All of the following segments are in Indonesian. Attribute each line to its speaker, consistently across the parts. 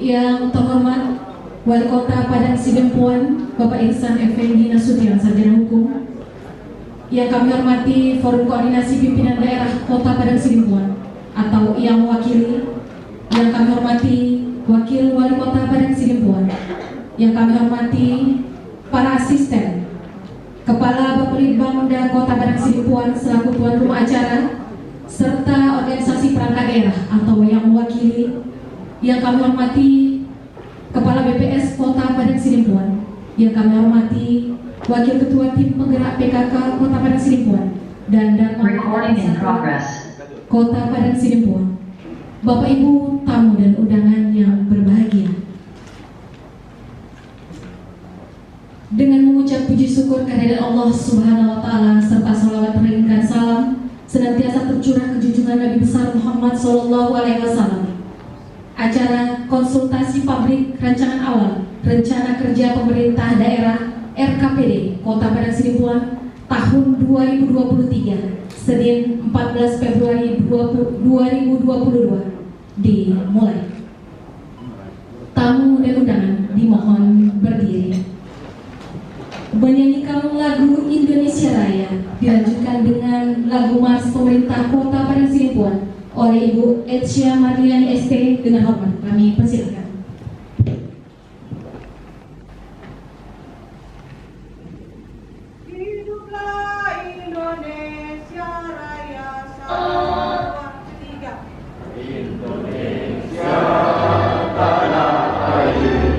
Speaker 1: Yang terhormat Wali Kota Padang Sidempuan Bapak Ihsan Effendi Nasution, Sarjana Hukum. Yang kami hormati Forum Koordinasi Pimpinan Daerah Kota Padang Sidempuan atau yang mewakili. Yang kami hormati Wakil Wali Kota Padang Sidempuan. Yang kami hormati para asisten, Kepala Bapelitbangda Kota Padang Sidempuan selaku tuan rumah acara, serta organisasi perangkat daerah atau yang mewakili. Yang kami hormati Kepala BPS Kota Padang Sidempuan. Yang kami hormati Wakil Ketua Tim Penggerak PKK Kota Padang Sidempuan dan Kota Padang Sidempuan. Bapak Ibu tamu dan undangan yang berbahagia. Dengan mengucap puji syukur kehadirat Allah Subhanahu wa taala serta salawat mengirimkan salam senantiasa tercurah ke junjungan Nabi besar Muhammad sallallahu alaihi wasallam. Acara konsultasi pabrik rancangan awal Rencana Kerja Pemerintah Daerah RKPD Kota Padang Sidempuan tahun 2023 Senin 14 Februari 2022 dimulai. Tamu dan undangan dimohon berdiri. Menyanyikan lagu Indonesia Raya dilanjutkan dengan lagu Mars Pemerintah Kota Padang Sidempuan oleh Ibu Edsya Marliani ST. Dengan hormat kami persilakan.
Speaker 2: Hiduplah Indonesia Raya, satu, tiga.
Speaker 3: Indonesia tanah air.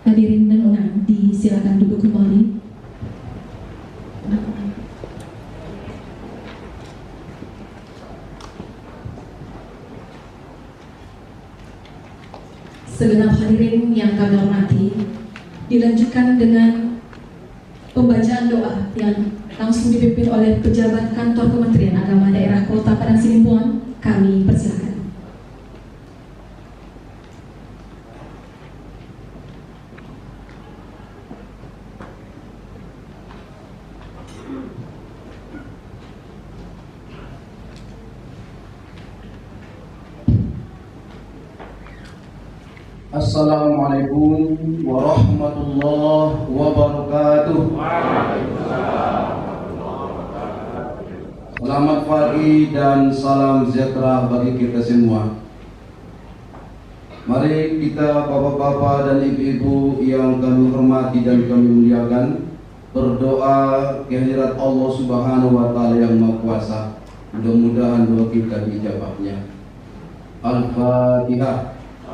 Speaker 1: Hadirin dan undangan, disilakan duduk kembali. Segenap hadirin yang kami hormati, dilanjutkan dengan pembacaan doa yang langsung dipimpin oleh pejabat kantor Kementerian Agama Daerah Kota Padang Sidimpuan. Kami persilakan.
Speaker 4: Assalamualaikum warahmatullahi wabarakatuh. Selamat pagi dan salam sejahtera bagi kita semua. Mari kita bapak-bapak dan ibu-ibu yang kami hormati dan kami muliakan berdoa kehadirat Allah Subhanahu wa taala yang Maha Kuasa. Mudah-mudahan doa kita dijabahnya. Al-Fatihah.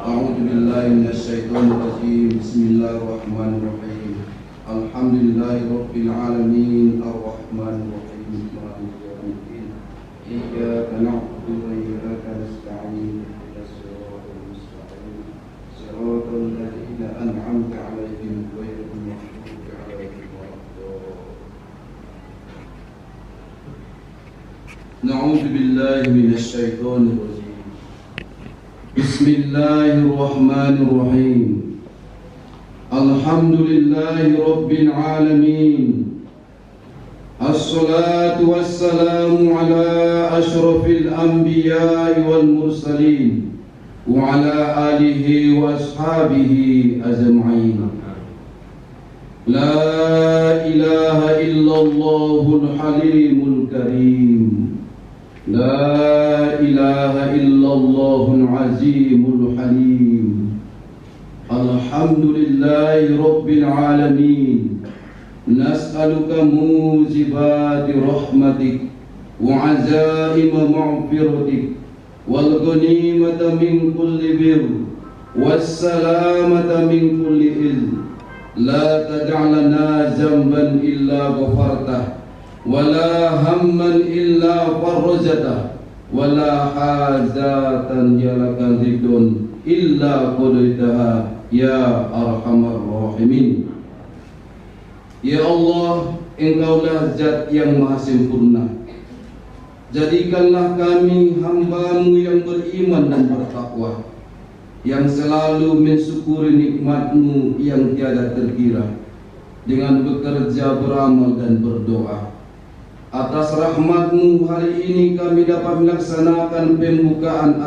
Speaker 4: A'udzu billahi minasyaitonir rajim. Bismillahirrahmanirrahim. Alhamdulillahirabbil alamin arrahmanir rahim maliki yaumiddin. Iyyaka na'budu wa iyyaka nasta'in. Ihdinas siratal mustaqim. Siratal ladzina an'amta 'alaihim ghairil maghdubi 'alaihim waladdallin. Na'udzu billahi minasyaitonir rajim. Bismillahirrahmanirrahim. Alhamdulillahi rabbil alamin. Assalatu wassalamu ala asyrafil anbiya'i wal mursalin wa ala alihi wa ashabihi ajma'in. La ilaha illallahul halimul karim. La ilaha illallahul azimul halim. Alhamdulillahi rabbil alamin. Nas'aluka muzibati rahmatik wa azaima maghfiratik wal ghanimata min kulli birr was salamata min kulli izn. La taj'alna zamban illa ghafartah wala hamman illa farrajatah wala hazatan yalakan ridun illa qadaitaha ya arhamar rahimin. Ya Allah, Engkaulah Zat yang Maha Sempurna. Jadikanlah kami hamba-Mu yang beriman dan bertakwa, yang selalu mensyukuri nikmat-Mu yang tiada terkira, dengan bekerja, beramal dan berdoa. Atas rahmat-Mu hari ini kami dapat melaksanakan pembukaan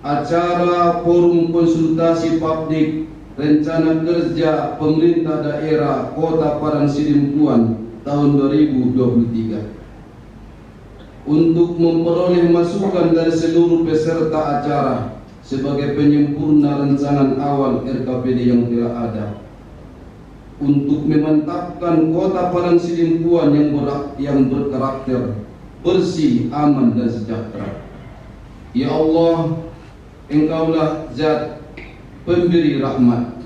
Speaker 4: acara forum konsultasi publik rencana kerja pemerintah daerah Kota Padang Sidimpuan tahun 2023 untuk memperoleh masukan dari seluruh peserta acara sebagai penyempurna rancangan awal RKPD yang telah ada, untuk memantapkan Kota Padang Sidimpuan yang berkarakter bersih, aman dan sejahtera. Ya Allah, Engkaulah Zat pemberi rahmat.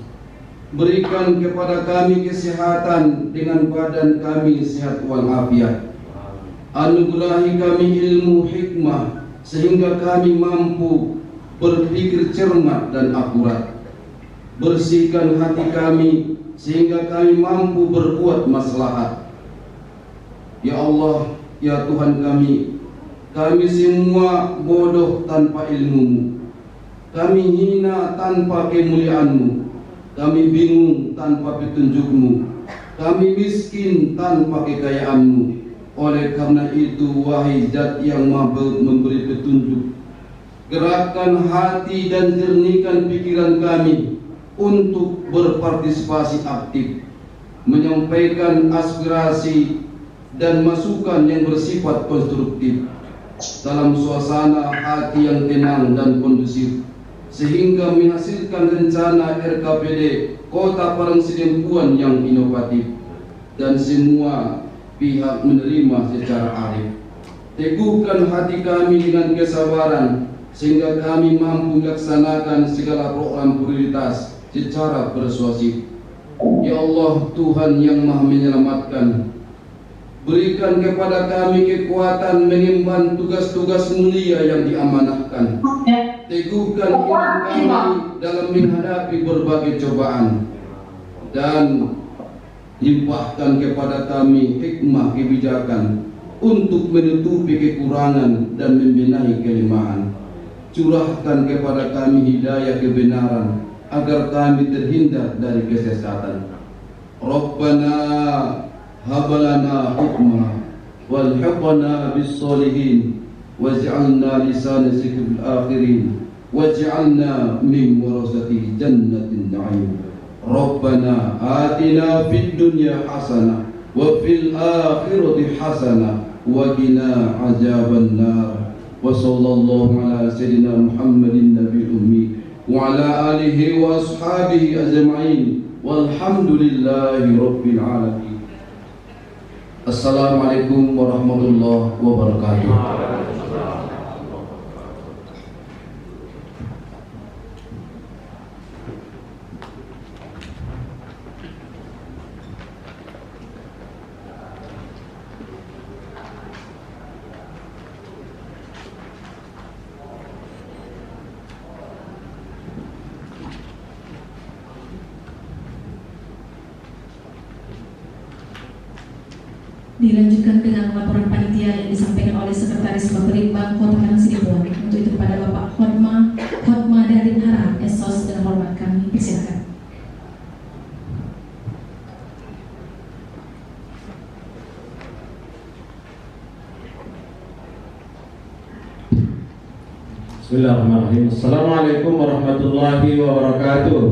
Speaker 4: Berikan kepada kami kesehatan dengan badan kami sehat walafiat. Anugerahi kami ilmu hikmah sehingga kami mampu berpikir cermat dan akurat. Bersihkan hati kami sehingga kami mampu berbuat maslahat. Ya Allah, ya Tuhan kami semua bodoh tanpa ilmu-Mu. Kami hina tanpa kemuliaan-Mu. Kami bingung tanpa petunjuk-Mu. Kami miskin tanpa kekayaan-Mu. Oleh karena itu, wahai Zat yang Maha memberi petunjuk, gerakkan hati dan jernihkan pikiran kami untuk berpartisipasi aktif, menyampaikan aspirasi dan masukan yang bersifat konstruktif dalam suasana hati yang tenang dan kondusif, sehingga menghasilkan rencana RKPD Kota Padang Sidimpuan yang inovatif dan semua pihak menerima secara arif. Teguhkan hati kami dengan kesabaran sehingga kami mampu melaksanakan segala program prioritas secara persuasif. Ya Allah, Tuhan yang Maha Menyelamatkan, berikan kepada kami kekuatan mengemban tugas-tugas mulia yang diamanahkan. Teguhkan iman kami dalam menghadapi berbagai cobaan, dan limpahkan kepada kami hikmah kebijakan untuk menutupi kekurangan dan membenahi kelemahan. Curahkan kepada kami hidayah kebenaran agar kami terhindar dari kesesatan. Rabbana habalana hukma walhiqna bis solihin waj'alna lisana sidqil akhirin waj'alna min warasati jannatin na'im. Rabbana atina fid dunya hasanah wa fil akhirati hasanah wa qina azaban nar. Wa sallallahu ala sayyidina Muhammadin nabiyil ummi wa ala alihi wa ashabihi ajma'in walhamdulillahi rabbil alamin. Assalamualaikum warahmatullahi wabarakatuh.
Speaker 1: Dilanjutkan dengan laporan panitia yang disampaikan oleh Sekretaris Baperimbang Kota Padang Sidempuan. Untuk itu kepada Bapak Hotma Darin Hara, Esos, dengan hormat kami persilakan.
Speaker 5: Bismillahirrahmanirrahim. Assalamualaikum warahmatullahi wabarakatuh.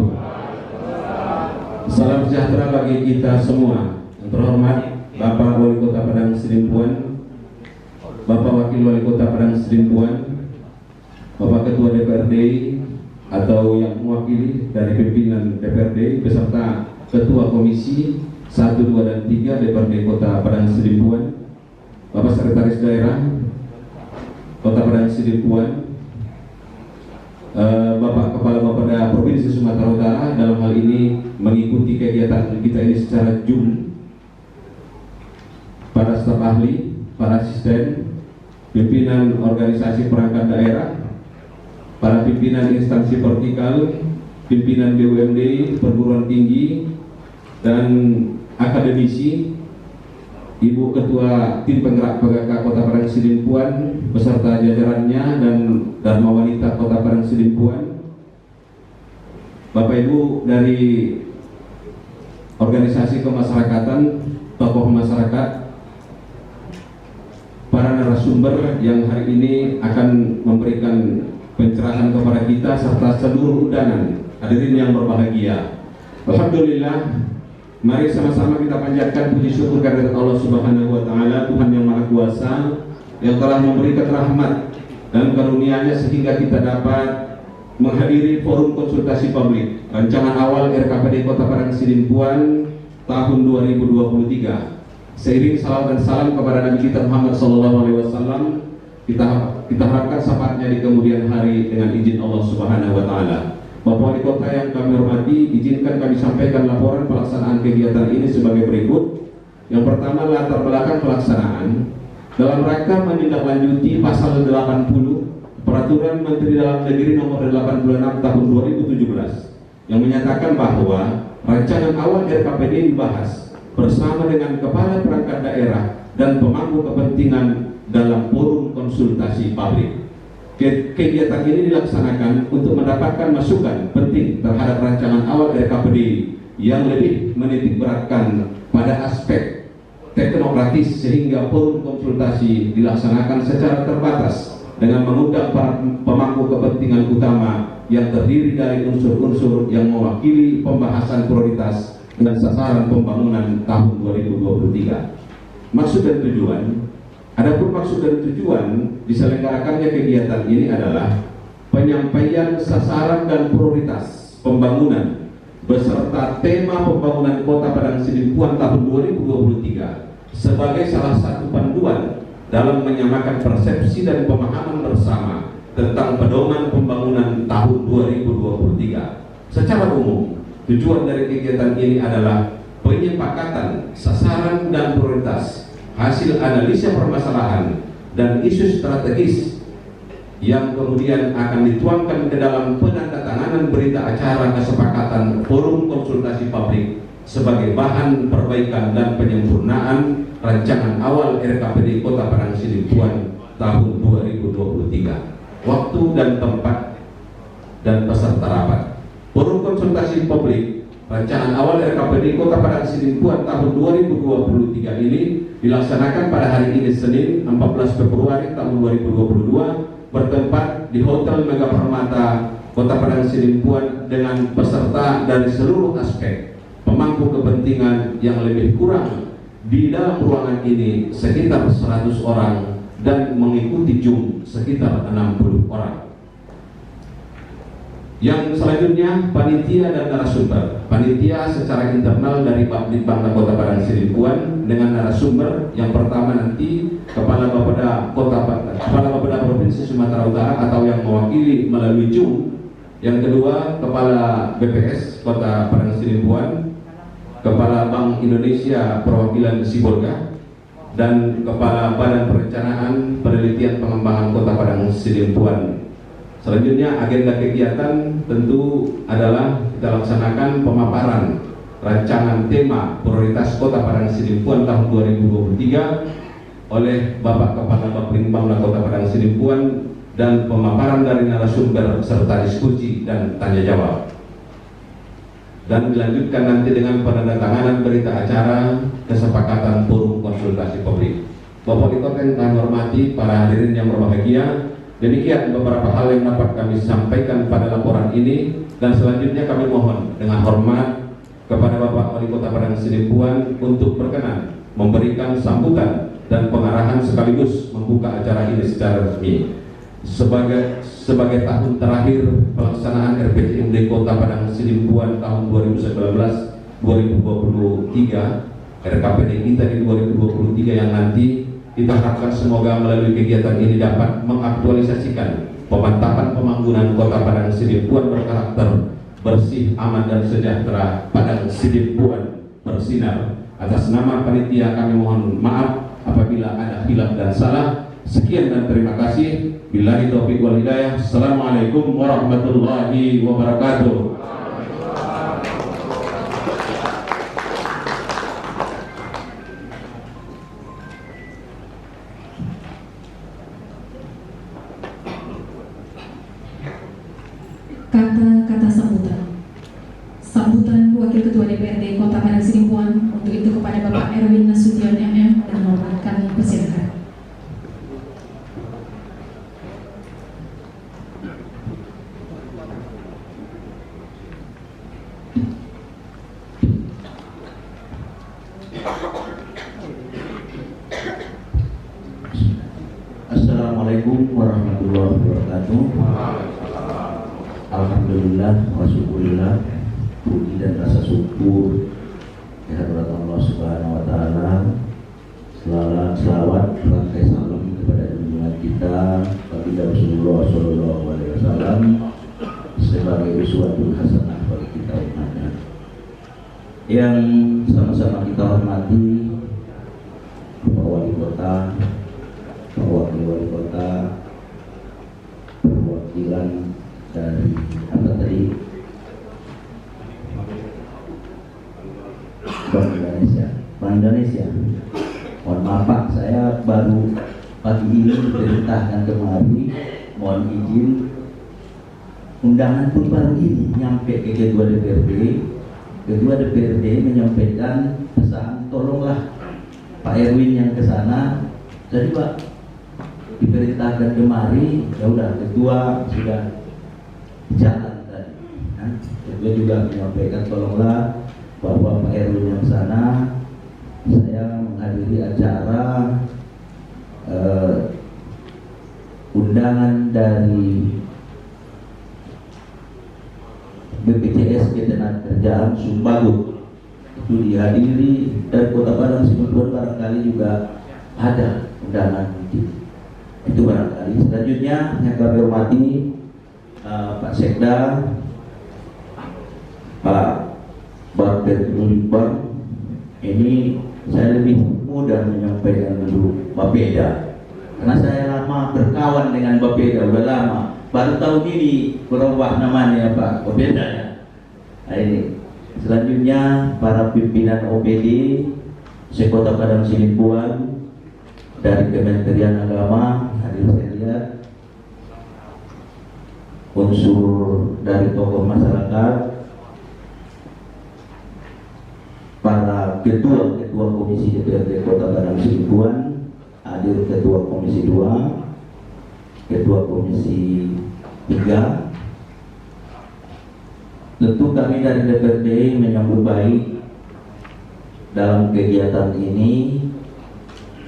Speaker 5: Salam sejahtera bagi kita semua. Yang terhormat Bapak Wali Kota Padang Sidempuan, Bapak Wakil Wali Kota Padang Sidempuan, Bapak Ketua DPRD atau yang mewakili dari pimpinan DPRD beserta Ketua Komisi 1, 2, dan 3 DPRD Kota Padang Sidempuan, Bapak Sekretaris Daerah Kota Padang Sidempuan, Bapak Kepala Bapeda Provinsi Sumatera Utara dalam hal ini mengikuti kegiatan kita ini secara Zoom, para staf ahli, para asisten, pimpinan organisasi perangkat daerah, para pimpinan instansi vertikal, pimpinan BUMD, perguruan tinggi, dan akademisi, Ibu Ketua Tim Penggerak PKK Kota Padang Sidempuan beserta jajarannya dan Dharma Wanita Kota Padang Sidempuan, Bapak Ibu dari organisasi kemasyarakatan, tokoh masyarakat, para narasumber yang hari ini akan memberikan pencerahan kepada kita serta seluruh undangan hadirin yang berbahagia. Alhamdulillah, mari sama-sama kita panjatkan puji syukur kehadirat Allah Subhanahu wa taala, Tuhan yang Maha Kuasa yang telah memberikan rahmat dan karunia-Nya sehingga kita dapat menghadiri forum konsultasi publik rancangan awal RKPD Kota Padang Sidempuan tahun 2023. Seiring salawat dan salam kepada Nabi kita Muhammad SAW, kita harapkan syafaatnya di kemudian hari dengan izin Allah Subhanahu wa taala. Bapak Wali Kota yang kami hormati, izinkan kami sampaikan laporan pelaksanaan kegiatan ini sebagai berikut. Yang pertama, latar belakang pelaksanaan dalam rangka menindaklanjuti pasal 80 Peraturan Menteri Dalam Negeri Nomor 86 Tahun 2017 yang menyatakan bahwa rancangan awal RKPD dibahas bersama dengan kepala perangkat daerah dan pemangku kepentingan dalam forum konsultasi publik. Kegiatan ini dilaksanakan untuk mendapatkan masukan penting terhadap rancangan awal RKPD yang lebih menitik beratkan pada aspek teknokratis, sehingga forum konsultasi dilaksanakan secara terbatas dengan mengundang para pemangku kepentingan utama yang terdiri dari unsur-unsur yang mewakili pembahasan prioritas dan sasaran pembangunan tahun 2023. Maksud dan tujuan. Adapun maksud dan tujuan diselenggarakannya kegiatan ini adalah penyampaian sasaran dan prioritas pembangunan beserta tema pembangunan Kota Padang Sidempuan tahun 2023 sebagai salah satu panduan dalam menyamakan persepsi dan pemahaman bersama tentang pedoman pembangunan tahun 2023. Secara umum, Tujuan dari kegiatan ini adalah penyepakatan sasaran dan prioritas, hasil analisa permasalahan dan isu strategis yang kemudian akan dituangkan ke dalam penandatanganan berita acara kesepakatan forum konsultasi publik sebagai bahan perbaikan dan penyempurnaan rancangan awal RKPD Kota Padang Sidimpuan tahun 2023. Waktu dan tempat dan peserta rapat. Forum konsultasi publik rancangan awal RKPD Kota Padang Sidimpuan tahun 2023 ini dilaksanakan pada hari ini Senin 14 Februari tahun 2022 bertempat di Hotel Mega Permata Kota Padang Sidimpuan dengan peserta dari seluruh aspek pemangku kepentingan yang lebih kurang di dalam ruangan ini sekitar 100 orang dan mengikuti Zoom sekitar 60 orang. Yang selanjutnya panitia dan narasumber. Panitia secara internal dari Bapditbangla Kota Padang Sidimpuan dengan narasumber yang pertama nanti Kepala Bapeda Provinsi Sumatera Utara atau yang mewakili melalui Zoom. Yang kedua Kepala BPS Kota Padang Sidimpuan, Kepala Bank Indonesia Perwakilan Sibolga, dan Kepala Badan Perencanaan Penelitian Pengembangan Kota Padang Sidimpuan. Selanjutnya agenda kegiatan tentu adalah kita laksanakan pemaparan rancangan tema prioritas Kota Padang Sidimpuan tahun 2023 oleh Bapak Kepala Bapditbangla Kota Padang Sidimpuan dan pemaparan dari narasumber serta diskusi dan tanya jawab. Dan dilanjutkan nanti dengan penandatanganan berita acara kesepakatan forum konsultasi publik. Bapak Wali Kota yang kami hormati, para hadirin yang berbahagia, demikian beberapa hal yang dapat kami sampaikan pada laporan ini, dan selanjutnya kami mohon dengan hormat kepada Bapak Wali Kota Padang Sidimpuan untuk berkenan memberikan sambutan dan pengarahan sekaligus membuka acara ini secara resmi. Sebagai tahun terakhir pelaksanaan RPJMD Kota Padang Sidimpuan tahun 2019-2023, RKPD kita di 2023 yang nanti kita harapkan semoga melalui kegiatan ini dapat mengaktualisasikan pemantapan pembangunan Kota Padang Sidimpuan berkarakter bersih, aman dan sejahtera. Padang Sidimpuan bersinar. Atas nama panitia kami mohon maaf apabila ada khilaf dan salah. Sekian dan terima kasih. Billahi taufiq wal hidayah. Assalamualaikum warahmatullahi wabarakatuh.
Speaker 1: Kata-kata sambutan Wakil Ketua DPRD Kota Padang Sidimpuan untuk itu kepada Bapak Erwin Nasution MM dan hormat kami persilakan.
Speaker 6: Assalamualaikum warahmatullahi wabarakatuh. Alhamdulillah wa syukurillah, puji dan rasa syukur kehadirat Allah Subhanahu wa taala. Selawat rangkai salam kepada junjungan kita Baginda Rasulullah sallallahu alaihi wasallam sebagai uswatul hasanah bagi kita umatnya. Yang sama-sama kita hormati Bapak Wali Kota, Pak Wakil Wali Kota, perwakilan dari Bank Indonesia. Mohon maaf Pak, saya baru pagi ini diperintahkan kemari. Mohon izin, undangan pun baru ini nyampe ke Ketua DPRD. Ketua DPRD menyampaikan pesan, tolonglah Pak Erwin yang ke sana. Jadi Pak diperintahkan kemari, ya udah Ketua sudah jalan tadi. Ketua juga menyampaikan tolonglah bahwa Pak Erwin yang sana. Saya menghadiri acara undangan dari BPJS Ketenagakerjaan Sumbagut, itu dihadiri, dan Kota Padang Sidimpuan barangkali juga ada undangan itu barangkali. Selanjutnya yang kami hormati Pak Sekda, Pak Bang, ini saya lebih mudah menyampaikan dulu Bapeda, karena saya lama berkawan dengan Bapeda, udah lama. Baru tahun ini berubah namanya Pak Bapeda ya. Nah, ini selanjutnya para pimpinan OPD Sekota Padang Sidimpuan dari Kementerian Agama, hadir saya lihat, unsur dari tokoh masyarakat, para ketua komisi DPRD Kota Padang Sidimpuan, hadir ketua komisi 2, ketua komisi 3. Tentu kami dari DPRD menyambut baik dalam kegiatan ini.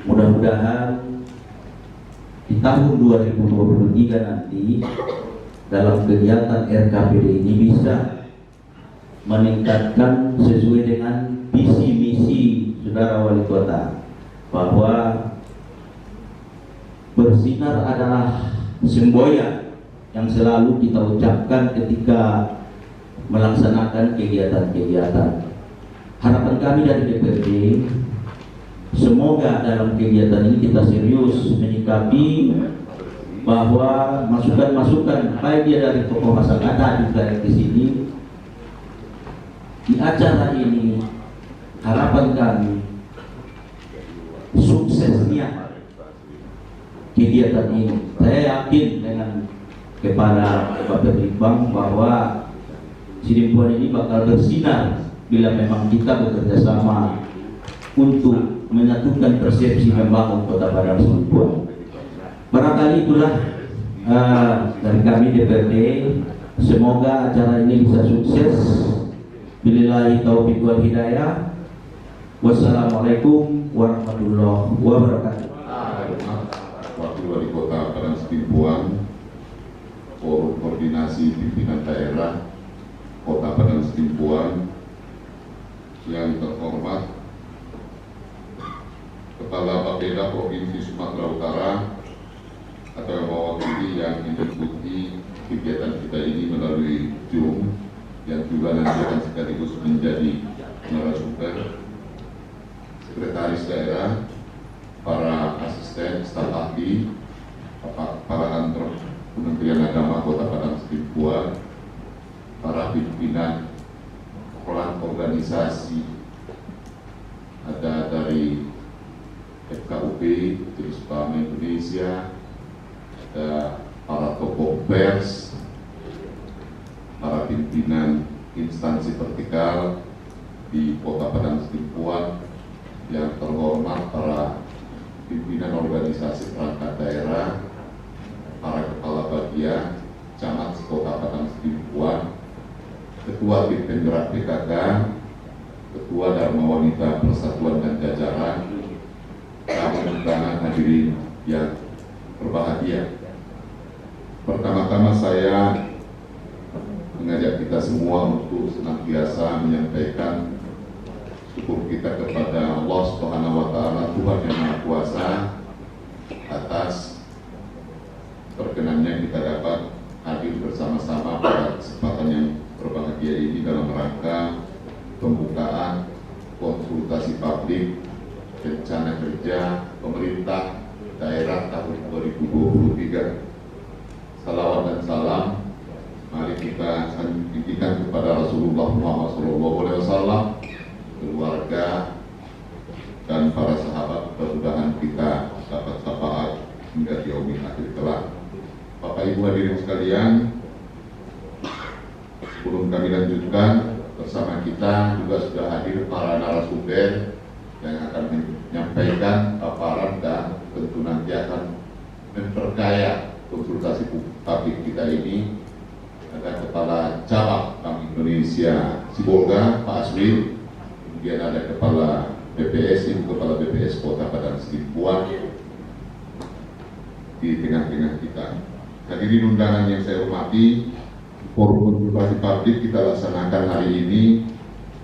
Speaker 6: Mudah-mudahan di tahun 2023 nanti dalam kegiatan RKPD ini bisa meningkatkan sesuai dengan visi misi Saudara Wali Kota, bahwa bersinar adalah semboyan yang selalu kita ucapkan ketika melaksanakan kegiatan-kegiatan. Harapan kami dari DPRD, semoga dalam kegiatan ini kita serius menyikapi bahwa masukan-masukan baik dia dari tokoh masyarakat juga di sini. Di acara ini harapan kami suksesnya kegiatan ini. Saya yakin dengan kepada Bapak Litbang bahwa Sidimpuan ini bakal bersinar bila memang kita bekerja sama untuk menyatukan persepsi membangun Kota Padang Sidimpuan. Barangkali itulah dari kami DPRD. Semoga acara ini bisa sukses. Billahi taufiq wal hidayah. Wassalamualaikum warahmatullahi wabarakatuh.
Speaker 7: Wakil Wali Kota Padang Sidimpuan, Forum Koordinasi Pimpinan Daerah Kota Padang Sidimpuan, yang terhormat Kepala Bapeda Provinsi Sumatera Utara atau yang mewakili yang mengikuti kegiatan kita ini melalui Zoom, yang juga nanti akan sekaligus menjadi narasumber, Sekretaris Daerah, para asisten, staf ahli, para kantor Kementerian Agama Kota Padang Sidimpuan, para pimpinan peran organisasi, ada dari FKUP, Majelis Ulama Indonesia, ada para tokoh pers, para pimpinan instansi vertikal di Kota Padang Sidimpuan, yang terhormat para pimpinan organisasi perangkat daerah, para kepala bagian, camat Kota Padang Sidimpuan, Ketua Tim Penggerak PKK, Ketua Dharma Wanita Persatuan dan Jajaran, tamu undangan hadirin yang berbahagia. Pertama-tama saya mengajak kita semua untuk senantiasa menyampaikan syukur kita kepada Allah Subhanahu wa Ta'ala, Tuhan yang Maha Kuasa, atas perkenannya kita dapat hadir bersama-sama pada kesempatan yang berbahagia ini dalam rangka pembukaan konsultasi publik rencana kerja pemerintah daerah tahun 2023. Salawat dan salam mari kita tinggikan kepada Rasulullah Muhammad SAW, keluarga dan para sahabat. Mudah-mudahan kita dapat syafaat hingga yaumil akhir kelak. Bapak Ibu hadirin sekalian, sebelum kami lanjutkan, bersama kita juga sudah hadir para narasumber yang akan menyampaikan paparan dan tentu nanti akan memperkaya konsultasi publik kita ini. Ada Kepala Cabang Bank Indonesia Sibolga, Pak Aswin, kemudian ada Kepala BPS, Ibu Kepala BPS Kota Padang Sidimpuan di tengah-tengah kita. Hadirin undangan yang saya hormati, forum konsultasi publik kita laksanakan hari ini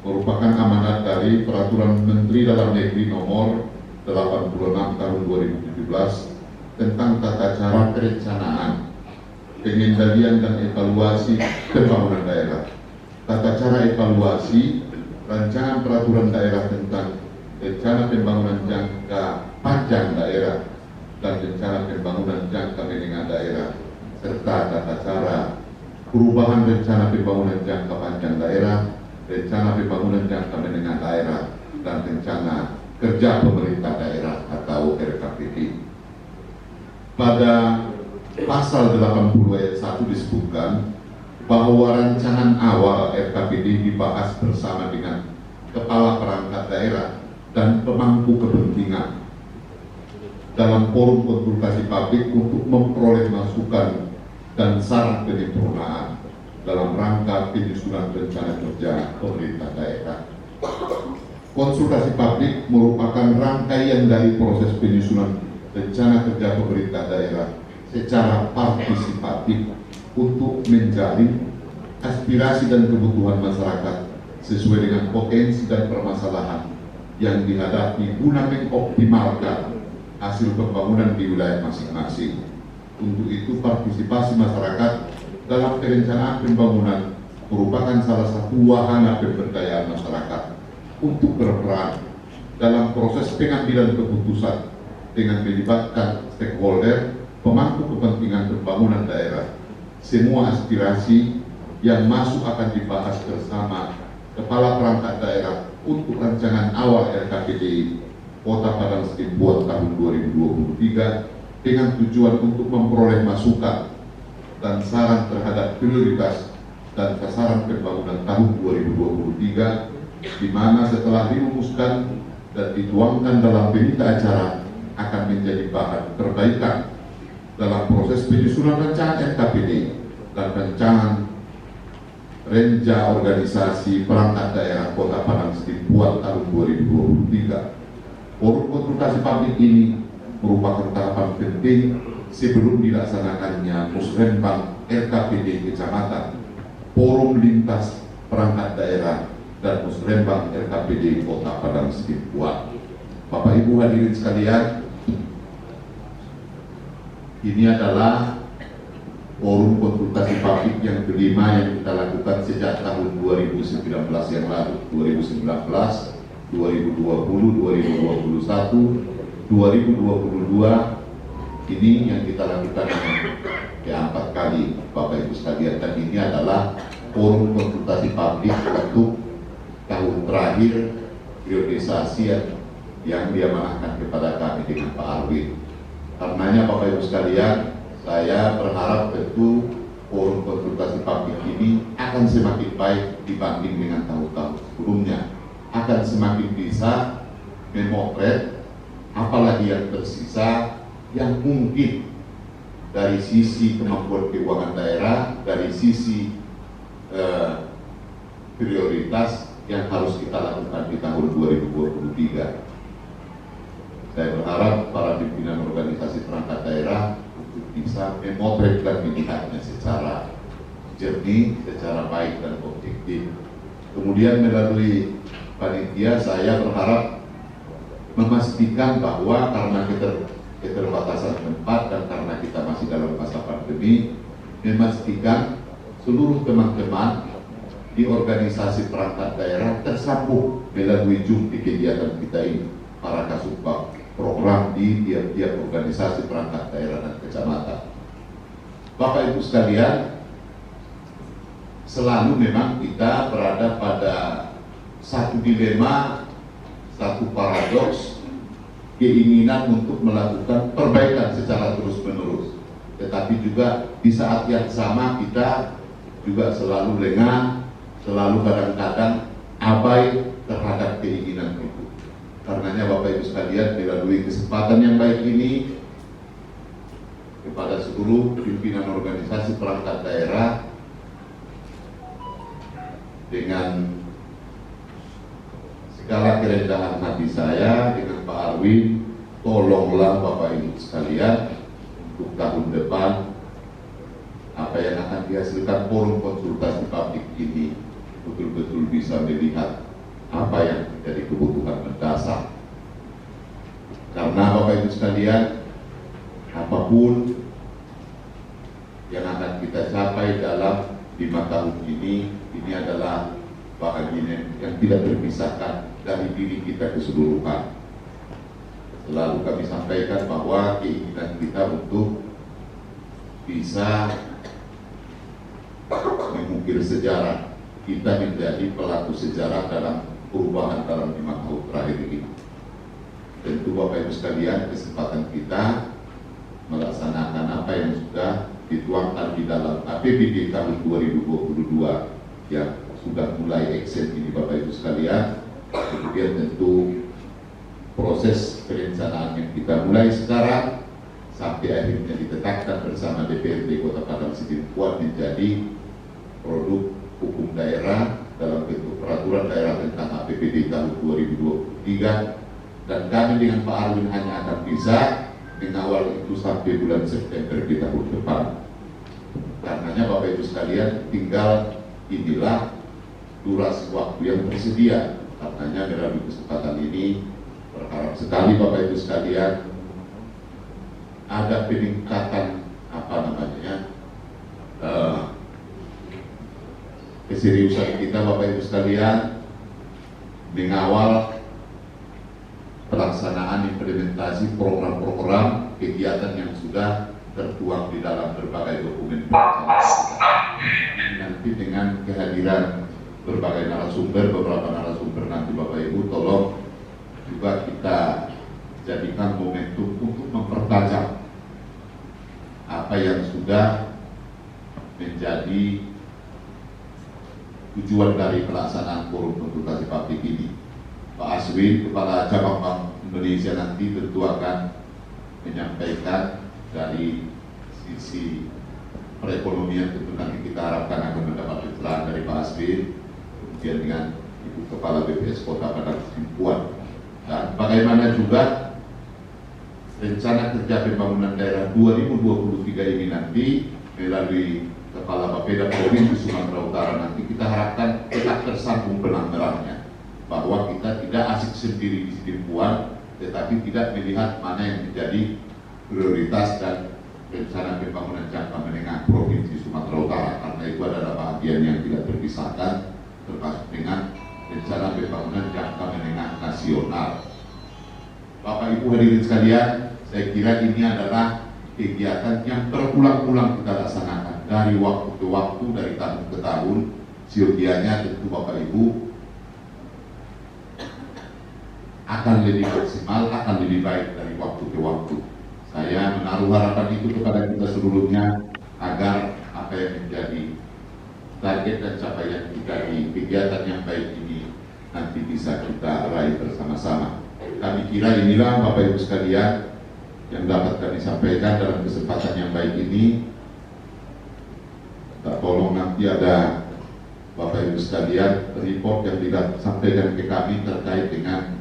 Speaker 7: merupakan amanat dari Peraturan Menteri Dalam Negeri Nomor 86 Tahun 2017 tentang tata cara perencanaan, pengendalian dan evaluasi pembangunan daerah. Tata cara evaluasi rancangan peraturan daerah tentang rencana pembangunan jangka panjang daerah dan rencana pembangunan jangka menengah daerah, serta tata cara perubahan rencana pembangunan jangka panjang daerah, rencana pembangunan jangka menengah daerah, dan rencana kerja pemerintah daerah atau RKPD. Pada pasal 80 ayat 1 disebutkan bahwa rancangan awal RKPD dibahas bersama dengan kepala perangkat daerah dan pemangku kepentingan dalam forum konsultasi publik untuk memperoleh masukan dan saran penyempurnaan dalam rangka penyusunan rencana kerja pemerintah daerah. Konsultasi publik merupakan rangkaian dari proses penyusunan rencana kerja pemerintah daerah secara partisipatif untuk menjalin aspirasi dan kebutuhan masyarakat sesuai dengan potensi dan permasalahan yang dihadapi guna mengoptimalkan hasil pembangunan di wilayah masing-masing. Untuk itu, partisipasi masyarakat dalam perencanaan pembangunan merupakan salah satu wahana pemberdayaan masyarakat untuk berperan dalam proses pengambilan keputusan dengan melibatkan stakeholder, pemangku kepentingan pembangunan daerah. Semua aspirasi yang masuk akan dibahas bersama kepala perangkat daerah untuk rancangan awal RKPD Kota Padang Sidempuan tahun 2023 dengan tujuan untuk memperoleh masukan dan saran terhadap prioritas dan sasaran pembangunan tahun 2023, di mana setelah dirumuskan dan dituangkan dalam berita acara akan menjadi bahan perbaikan dalam proses penyusunan rancangan RKPD dan rancangan Renja Organisasi Perangkat Daerah Kota Padang Sidempuan tahun 2023. Forum konsultasi publik ini merupakan tahapan penting sebelum dilaksanakannya Musrenbang RKPD Kecamatan, Forum Lintas Perangkat Daerah, dan Musrenbang RKPD Kota Padang Sidempuan. Bapak Ibu hadirin sekalian, ini adalah forum konsultasi publik yang kelima yang kita lakukan sejak tahun 2019 yang lalu, 2019, 2020, 2021, 2022. Ini yang kita lakukan keempat kali, Bapak Ibu sekalian, dan ini adalah forum konsultasi publik untuk tahun terakhir priorisasi yang diamanahkan kepada kami dengan Pak Arwin. Karenanya Bapak Ibu sekalian, saya berharap tentu forum konsultasi publik ini akan semakin baik dibanding dengan tahun-tahun sebelumnya, akan semakin bisa memotret apalagi yang tersisa yang mungkin dari sisi kemampuan keuangan daerah, dari sisi prioritas yang harus kita lakukan di tahun 2023. Saya berharap para pimpinan organisasi perangkat daerah untuk bisa memotret dan melihatnya secara jernih, secara baik dan objektif. Kemudian melalui panitia saya berharap memastikan bahwa karena keterbatasan tempat dan karena kita masih dalam masa pandemi, memastikan seluruh teman-teman di organisasi perangkat daerah tersambung melalui Zoom di kegiatan kita ini, para kasubag program di tiap-tiap organisasi perangkat daerah dan kecamatan. Bapak Ibu sekalian, selalu memang kita berada pada satu dilema, satu paradoks, keinginan untuk melakukan perbaikan secara terus-menerus. Tetapi juga di saat yang sama kita juga selalu lengah, selalu kadang-kadang abai terhadap keinginan itu. Karenanya Bapak Ibu sekalian, melalui kesempatan yang baik ini, kepada seluruh pimpinan organisasi perangkat daerah, dengan segala kerendahan hati saya dengan Pak Arwin, tolonglah Bapak Ibu sekalian untuk tahun depan apa yang akan dihasilkan forum konsultasi publik ini betul-betul bisa melihat apa yang menjadi kebutuhan mendasar. Karena Bapak Ibu sekalian, apapun yang akan kita capai dalam 5 tahun ini adalah bahagian yang tidak terpisahkan dari diri kita keseluruhan. Selalu kami sampaikan bahwa keinginan kita untuk bisa mengukir sejarah, kita menjadi pelaku sejarah dalam perubahan dalam 5 tahun terakhir ini. Tentu Bapak Ibu sekalian, kesempatan kita melaksanakan apa yang sudah dituangkan di dalam APBD tahun 2022 yang sudah mulai action ini Bapak Ibu sekalian. Kemudian tentu proses perencanaan yang kita mulai sekarang sampai akhirnya ditetapkan bersama DPRD Kota Padang Sidimpuan menjadi produk hukum daerah dalam bentuk peraturan daerah tentang APBD tahun 2023, dan kami dengan Pak Arwin hanya akan bisa mengawal itu sampai bulan September di tahun depan. Karenanya Bapak Ibu sekalian, tinggal inilah durasi waktu yang tersedia. Karenanya melalui kesempatan ini berharap sekali Bapak Ibu sekalian ada peningkatan keseriusan kita Bapak Ibu sekalian mengawal pelaksanaan implementasi program-program kegiatan yang sudah tertuang di dalam berbagai dokumen perencanaan kita. Nanti dengan kehadiran berbagai narasumber, beberapa narasumber nanti Bapak Ibu tolong juga kita jadikan momentum untuk mempertajam apa yang sudah menjadi tujuan dari pelaksanaan forum konsultasi publik ini. Pak Aswin, Kepala Cabang Bank Indonesia, nanti tentu akan menyampaikan dari sisi perekonomian. Tentu nanti kita harapkan akan mendapat pencerahan dari Pak Aswin, kemudian dengan Ibu Kepala BPS Kota Padang Sidimpuan, dan bagaimana juga rencana kerja pembangunan daerah 2023 ini nanti melalui Kepala Bapeda Provinsi Sumatera Utara. Nanti kita harapkan tetap tersambung benang-benangnya, bahwa kita tidak asik sendiri di Sidimpuan, tetapi tidak melihat mana yang menjadi prioritas dan rencana pembangunan jangka menengah Provinsi Sumatera Utara, karena itu adalah bagian yang tidak terpisahkan termasuk dengan rencana pembangunan jangka menengah nasional. Bapak Ibu hadirin sekalian, saya kira ini adalah kegiatan yang berulang-ulang kita laksanakan dari waktu ke waktu, dari tahun ke tahun. Siogianya tentu Bapak Ibu akan lebih maksimal, akan lebih baik dari waktu ke waktu. Saya menaruh harapan itu kepada kita seluruhnya agar apa yang menjadi target dan capaian kita di kegiatan yang baik ini nanti bisa kita raih bersama-sama. Kami kira inilah Bapak Ibu sekalian yang dapat kami sampaikan dalam kesempatan yang baik ini. Tak tolong nanti ada Bapak Ibu sekalian report yang disampaikan ke kami terkait dengan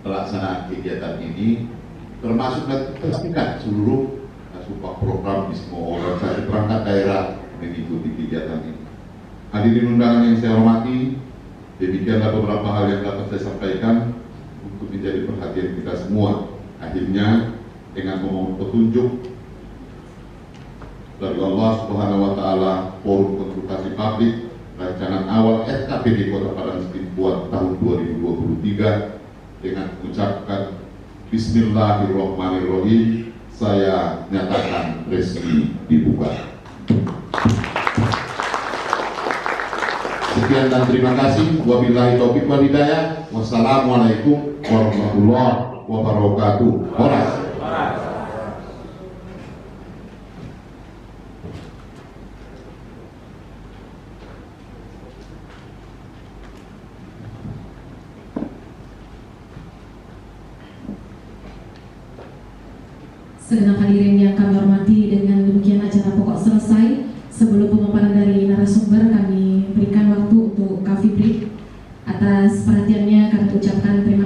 Speaker 7: pelaksanaan kegiatan ini, termasuk nanti pastikan seluruh support program di semua organisasi perangkat daerah mengikuti kegiatan ini. Hadirin undangan yang saya hormati, demikianlah beberapa hal yang dapat saya sampaikan untuk menjadi perhatian kita semua. Akhirnya dengan memohon petunjuk dari Allah Subhanahu wa Ta'ala, forum konsultasi publik rancangan awal SKPD Kota Padang Sidimpuan tahun 2023 dengan mengucapkan Bismillahirrahmanirrahim, saya nyatakan resmi dibuka. Sekian dan terima kasih. Wabillahi taufiq wal hidayah. Wassalamualaikum warahmatullahi wabarakatuh. Horas.
Speaker 1: Segenap hadirin yang kami hormati, dengan demikian acara pokok selesai. Sebelum pemaparan dari narasumber, kami berikan waktu untuk coffee break. Atas perhatiannya kami ucapkan terima